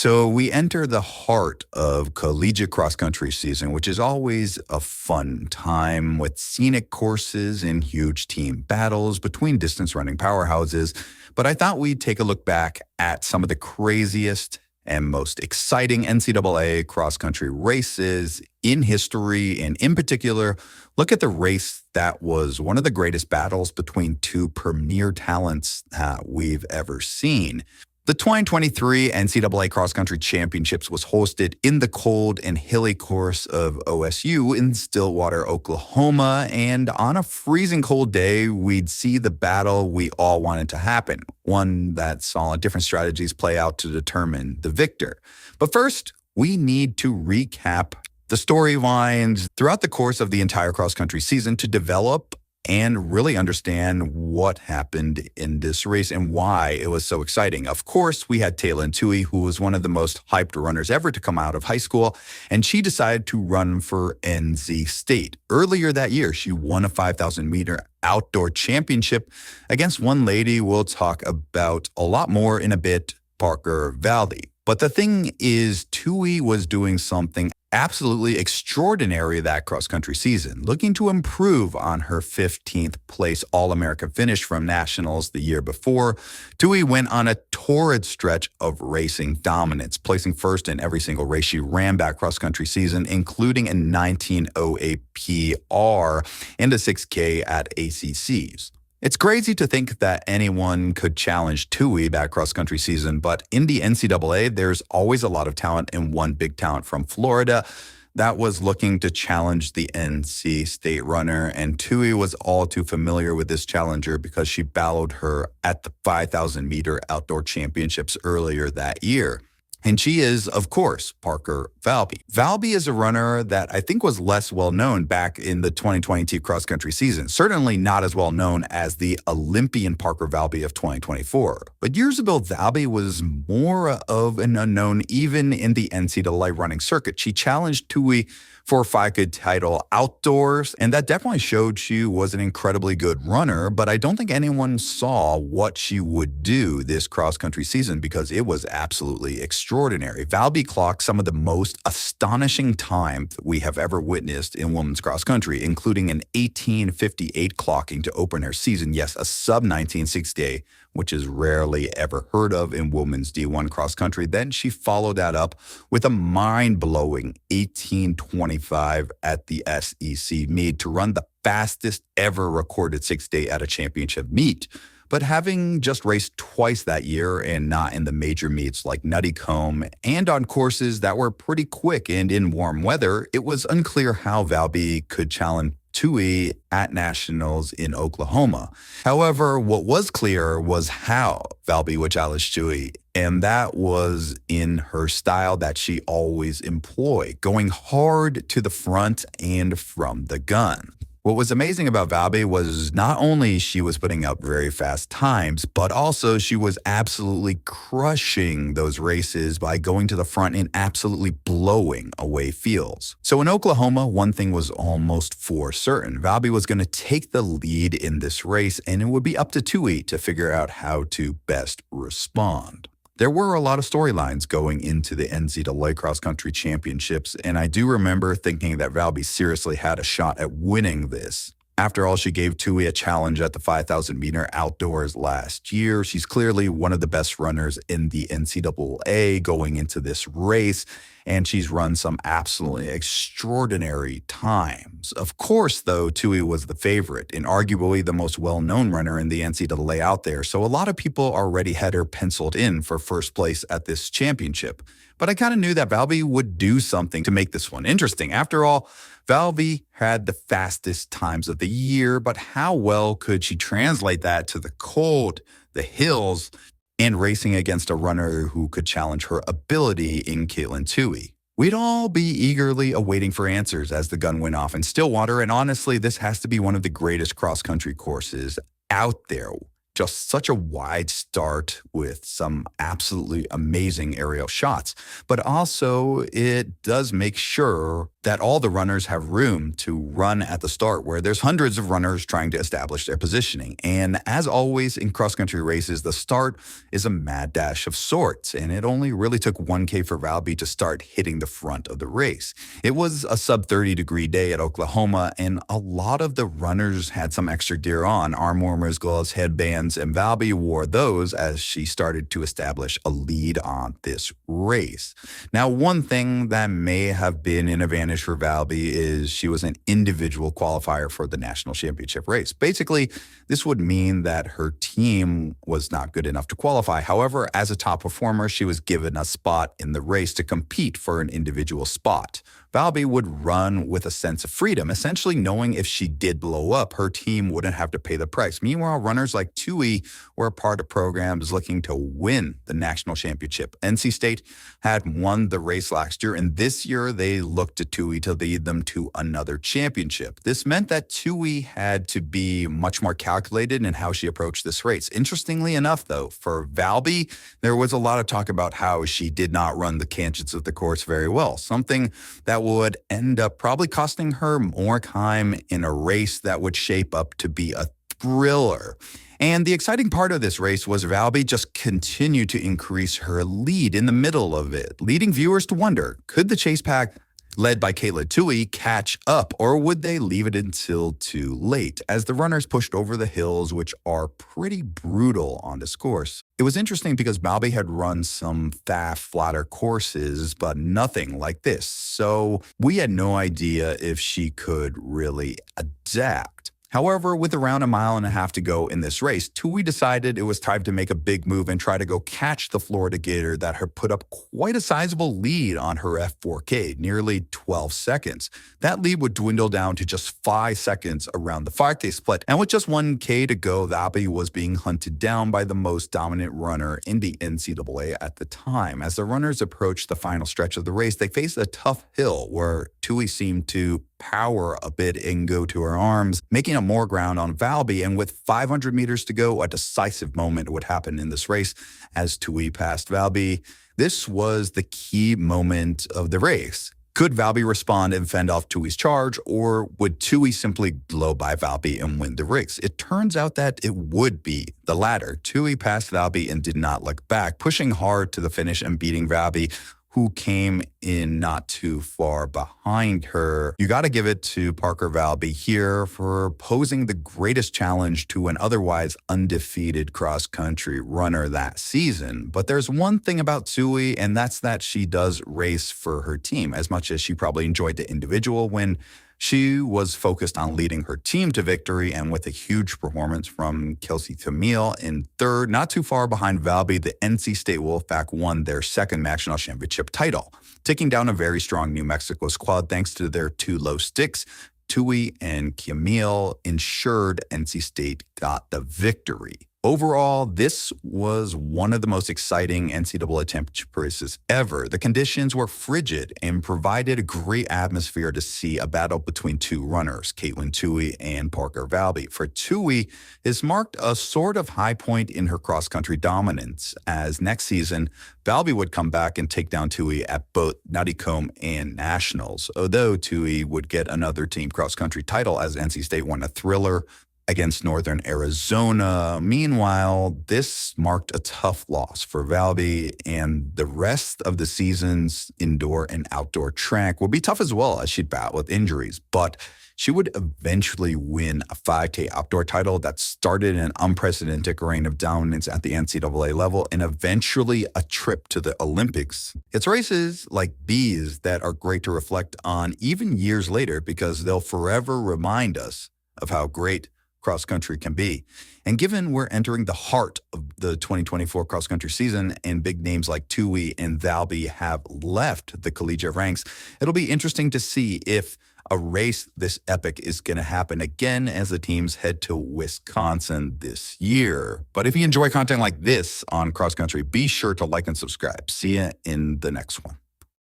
So we enter the heart of collegiate cross-country season, which is always a fun time with scenic courses and huge team battles between distance running powerhouses. But I thought we'd take a look back at some of the craziest and most exciting NCAA cross-country races in history, and in particular, look at the race that was one of the greatest battles between two premier talents we've ever seen. The 2023 NCAA Cross Country Championships was hosted in the cold and hilly course of OSU in Stillwater, Oklahoma, and on a freezing cold day, we'd see the battle we all wanted to happen, one that saw different strategies play out to determine the victor. But first, we need to recap the storylines throughout the course of the entire cross-country season to develop and really understand what happened in this race and why it was so exciting. Of course, we had Katelyn Tuohy, who was one of the most hyped runners ever to come out of high school, and she decided to run for NC State. Earlier that year, she won a 5,000-meter outdoor championship against one lady we'll talk about a lot more in a bit, Parker Valby. But the thing is, Tuohy was doing something absolutely extraordinary that cross-country season, looking to improve on her 15th place All-America finish from Nationals the year before. Tuohy went on a torrid stretch of racing dominance, placing first in every single race she ran that cross-country season, including a 19:08 PR and a 6K at ACCs. It's crazy to think that anyone could challenge Tuohy that cross-country season, but in the NCAA, there's always a lot of talent, and one big talent from Florida that was looking to challenge the NC State runner, and Tuohy was all too familiar with this challenger because she battled her at the 5,000-meter outdoor championships earlier that year. And she is, of course, Parker Valby. Valby is a runner that I think was less well-known back in the 2022 cross-country season, certainly not as well-known as the Olympian Parker Valby of 2024. But years ago, Valby was more of an unknown even in the NCAA running circuit. She challenged Tuohy for a 5K title outdoors, and that definitely showed she was an incredibly good runner, but I don't think anyone saw what she would do this cross-country season because it was absolutely extraordinary. Valby clocked some of the most astonishing times we have ever witnessed in women's cross-country, including an 18:58 clocking to open her season. Yes, a sub-19 6K, which is rarely ever heard of in women's D1 cross-country. Then she followed that up with a mind-blowing 18:25 at the SEC meet to run the fastest ever recorded 6K at a championship meet. But having just raced twice that year and not in the major meets like Nuttycombe and on courses that were pretty quick and in warm weather, it was unclear how Valby could challenge Tuohy at Nationals in Oklahoma. However, what was clear was how Valby would challenge Tuohy, and that was in her style that she always employed, going hard to the front and from the gun. What was amazing about Valby was not only she was putting up very fast times, but also she was absolutely crushing those races by going to the front and absolutely blowing away fields. So in Oklahoma, one thing was almost for certain. Valby was going to take the lead in this race, and it would be up to Tuohy to figure out how to best respond. There were a lot of storylines going into the NCAA cross-country championships, and I do remember thinking that Valby seriously had a shot at winning this. After all, she gave Tuohy a challenge at the 5,000-meter outdoors last year. She's clearly one of the best runners in the NCAA going into this race, and she's run some absolutely extraordinary times. Of course, though, Tuohy was the favorite and arguably the most well-known runner in the NCAA out there, so a lot of people already had her penciled in for first place at this championship. But I kind of knew that Valby would do something to make this one interesting. After all, Valby had the fastest times of the year, but how well could she translate that to the cold, the hills, and racing against a runner who could challenge her ability in Katelyn Tuohy? We'd all be eagerly awaiting for answers as the gun went off in Stillwater, and honestly, this has to be one of the greatest cross-country courses out there. just such a wide start with some absolutely amazing aerial shots. But also, it does make sure that all the runners have room to run at the start, where there's hundreds of runners trying to establish their positioning. And as always in cross-country races, the start is a mad dash of sorts, and it only really took 1K for Valby to start hitting the front of the race. It was a sub-30-degree day at Oklahoma, and a lot of the runners had some extra gear on, arm warmers, gloves, headbands, and Valby wore those as she started to establish a lead on this race. Now, one thing that may have been an advantage for Valby is she was an individual qualifier for the national championship race. Basically, this would mean that her team was not good enough to qualify. However, as a top performer, she was given a spot in the race to compete for an individual spot. Valby would run with a sense of freedom, essentially knowing if she did blow up, her team wouldn't have to pay the price. Meanwhile, runners like Tuohy were a part of programs looking to win the national championship. NC State had won the race last year, and this year they looked to Tuohy to lead them to another championship. This meant that Tuohy had to be much more calculated in how she approached this race. Interestingly enough, though, for Valby, there was a lot of talk about how she did not run the canchets of the course very well, something that would end up probably costing her more time in a race that would shape up to be a thriller. And the exciting part of this race was Valby just continued to increase her lead in the middle of it, leading viewers to wonder, could the chase pack led by Katelyn Tuohy catch up, or would they leave it until too late as the runners pushed over the hills, which are pretty brutal on this course? It was interesting because Valby had run some fast, flatter courses, but nothing like this. So we had no idea if she could really adapt. However, with around 1.5 miles to go in this race, Tuohy decided it was time to make a big move and try to go catch the Florida Gator that had put up quite a sizable lead on her F4K, nearly 12 seconds. That lead would dwindle down to just 5 seconds around the 5K split, and with just 1K to go, Valby was being hunted down by the most dominant runner in the NCAA at the time. As the runners approached the final stretch of the race, they faced a tough hill where Tuohy seemed to power a bit and go to her arms, making up more ground on Valby. And with 500 meters to go, a decisive moment would happen in this race as Tuohy passed Valby. This was the key moment of the race. Could Valby respond and fend off Tuohy's charge, or would Tuohy simply blow by Valby and win the race? It turns out that it would be the latter. Tuohy passed Valby and did not look back, pushing hard to the finish and beating Valby, who came in not too far behind her. You got to give it to Parker Valby here for posing the greatest challenge to an otherwise undefeated cross-country runner that season. But there's one thing about Tuohy, and that's that she does race for her team. As much as she probably enjoyed the individual win, she was focused on leading her team to victory, and with a huge performance from Kelsey Camille in third, not too far behind Valby, the NC State Wolfpack won their second national championship title, taking down a very strong New Mexico squad thanks to their 2 low sticks. Tuohy and Camille ensured NC State got the victory. Overall, this was one of the most exciting NCAA championship races ever. The conditions were frigid and provided a great atmosphere to see a battle between 2 runners, Katelyn Tuohy and Parker Valby. For Tuohy, this marked a sort of high point in her cross-country dominance, as next season, Valby would come back and take down Tuohy at both Nuttycombe and Nationals, although Tuohy would get another team cross-country title as NC State won a thriller against Northern Arizona. Meanwhile, this marked a tough loss for Valby, and the rest of the season's indoor and outdoor track would be tough as well as she'd battle with injuries. But she would eventually win a 5K outdoor title that started an unprecedented reign of dominance at the NCAA level and eventually a trip to the Olympics. It's races like these that are great to reflect on even years later because they'll forever remind us of how great cross-country can be. And given we're entering the heart of the 2024 cross-country season and big names like Tuohy and Valby have left the collegiate ranks, it'll be interesting to see if a race this epic is going to happen again as the teams head to Wisconsin this year. But if you enjoy content like this on cross-country, be sure to like and subscribe. See you in the next one.